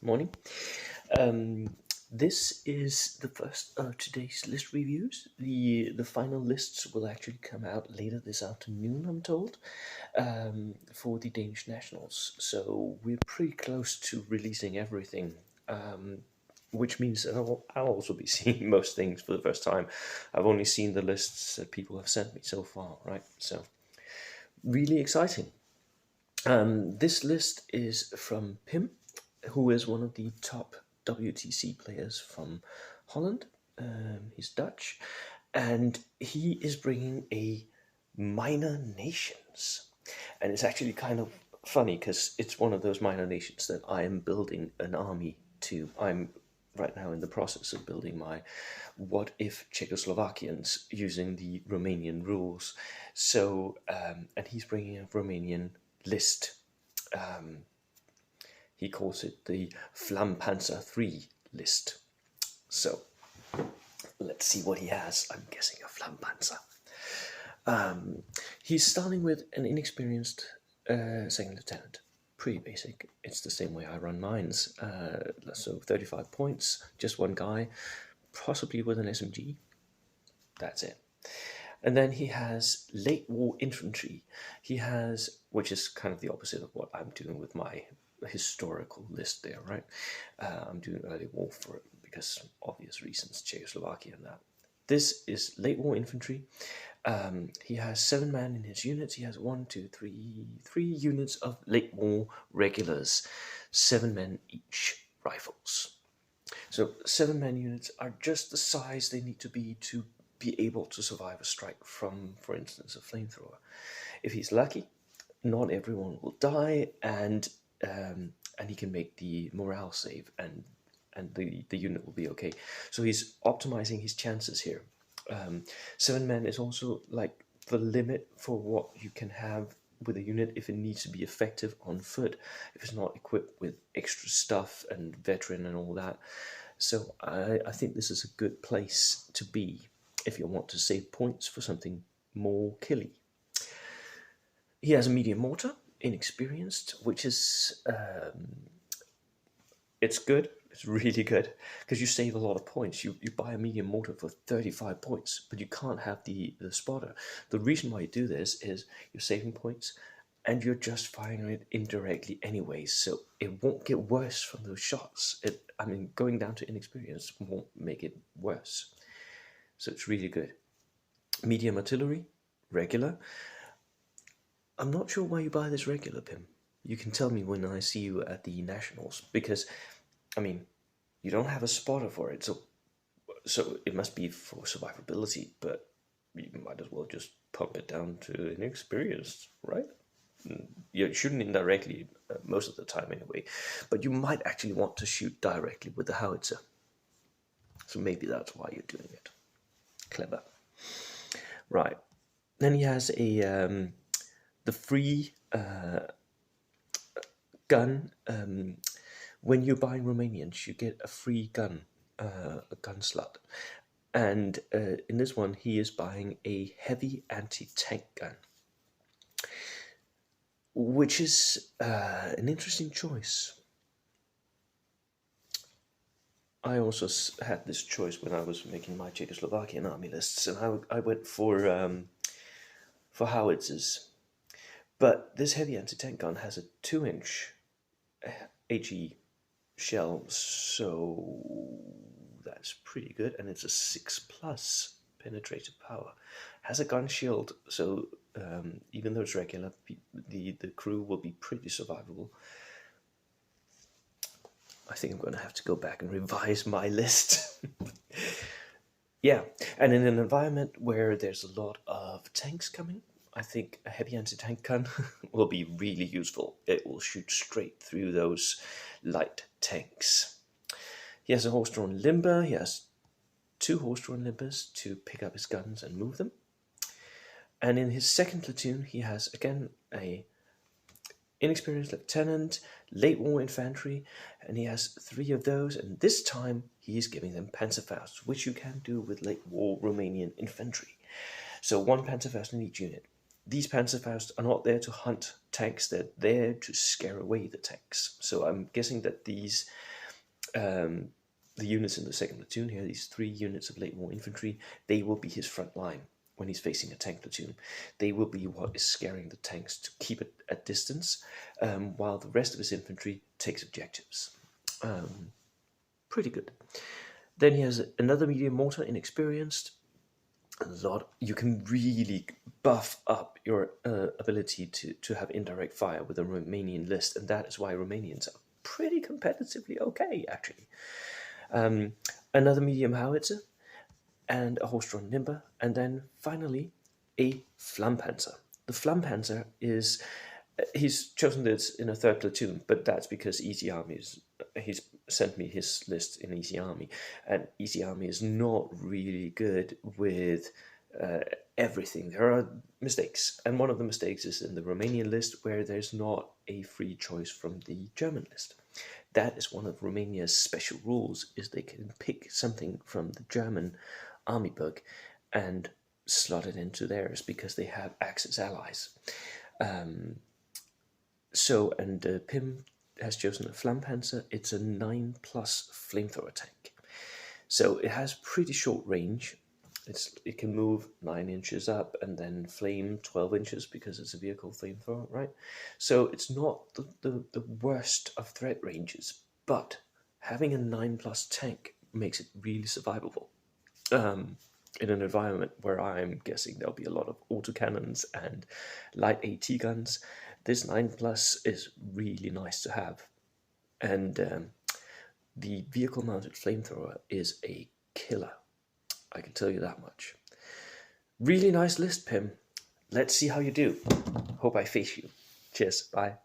Morning. This is the first of today's list reviews. The final lists will actually come out later this afternoon, I'm told, for the Danish Nationals. So we're pretty close to releasing everything, which means that I'll also be seeing most things for the first time. I've only seen the lists that people have sent me so far, right? So really exciting. This list is from Pim, who is one of the top WTC players from Holland. He's Dutch, and he is bringing a minor nations. And it's actually kind of funny because it's one of those minor nations that I am building an army to. I'm right now in the process of building my what if Czechoslovakians using the Romanian rules. So, and he's bringing a Romanian list. He calls it the Flampanzer 3 list. So let's see what he has. I'm guessing a Flampanzer. He's starting with an inexperienced second lieutenant. Pretty basic. It's the same way I run mines. So 35 points, just one guy, possibly with an SMG. That's it. And then he has late war infantry. He has, which is kind of the opposite of what I'm doing with my historical list there, right? I'm doing early war for it because obvious reasons, Czechoslovakia and that. This is late war infantry. He has 7 men in his units. He has 3 units of late war regulars, 7 men each, rifles. So 7-man units are just the size they need to be able to survive a strike from, for instance, a flamethrower. If he's lucky, not everyone will die, and he can make the morale save, and the unit will be okay. So he's optimizing his chances here. 7 men is also like the limit for what you can have with a unit if it needs to be effective on foot, if it's not equipped with extra stuff and veteran and all that. So I think this is a good place to be if you want to save points for something more killy. He has a medium mortar, inexperienced, which is it's good. It's really good because you save a lot of points. You buy a medium mortar for 35 points, but you can't have the spotter. The reason why you do this is you're saving points and you're just firing it indirectly anyway, so it won't get worse from those shots. Going down to inexperience won't make it worse. So it's really good. Medium artillery, regular. I'm not sure why you buy this regular, Pim. You can tell me when I see you at the Nationals, because, you don't have a spotter for it, so it must be for survivability, but you might as well just pump it down to inexperienced, right? You're shooting indirectly most of the time anyway, but you might actually want to shoot directly with the howitzer. So maybe that's why you're doing it. Clever. Right. Then he has the free gun. When you're buying Romanians, you get a free gun, a gun slot. And in this one, he is buying a heavy anti-tank gun, which is an interesting choice. I also had this choice when I was making my Czechoslovakian army lists, and I went for howitzers. But this heavy anti-tank gun has a 2-inch HE shell, so that's pretty good, and it's a 6+ penetrative power. Has a gun shield, so even though it's regular, the crew will be pretty survivable. I think I'm going to have to go back and revise my list. Yeah, and in an environment where there's a lot of tanks coming, I think a heavy anti-tank gun will be really useful. It will shoot straight through those light tanks. He has a horse-drawn limber. He has 2 horse-drawn limbers to pick up his guns and move them. And in his second platoon, he has, again, a inexperienced lieutenant, late war infantry, and he has 3 of those, and this time he is giving them Panzerfausts, which you can do with late war Romanian infantry. So 1 Panzerfaust in each unit. These Panzerfausts are not there to hunt tanks that are there to scare away the tanks. So I'm guessing that these the units in the second platoon here, these 3 units of late war infantry, they will be his front line when he's facing a tank platoon. They will be what is scaring the tanks to keep it at distance, while the rest of his infantry takes objectives. Pretty good. Then he has another medium mortar, inexperienced. A lot. You can really buff up your ability to have indirect fire with a Romanian list, and that is why Romanians are pretty competitively okay, actually. Another medium howitzer, and a horse-drawn Nimba, and then finally a Flampanzer. The Flampanzer is, he's chosen this in a 3rd platoon, but that's because Easy Army is, he's sent me his list in Easy Army, and Easy Army is not really good with everything. There are mistakes, and one of the mistakes is in the Romanian list where there's not a free choice from the German list. That is one of Romania's special rules, is they can pick something from the German army book and slot it into theirs because they have Axis allies. And Pim has chosen a Flampanzer. It's a 9+ flamethrower tank. So it has pretty short range. It can move 9 inches up and then flame 12 inches because it's a vehicle flamethrower, right? So it's not the worst of threat ranges, but having a 9+ tank makes it really survivable. In an environment where I'm guessing there'll be a lot of autocannons and light AT guns, this 9+ is really nice to have. And the vehicle-mounted flamethrower is a killer. I can tell you that much. Really nice list, Pim. Let's see how you do. Hope I face you. Cheers. Bye.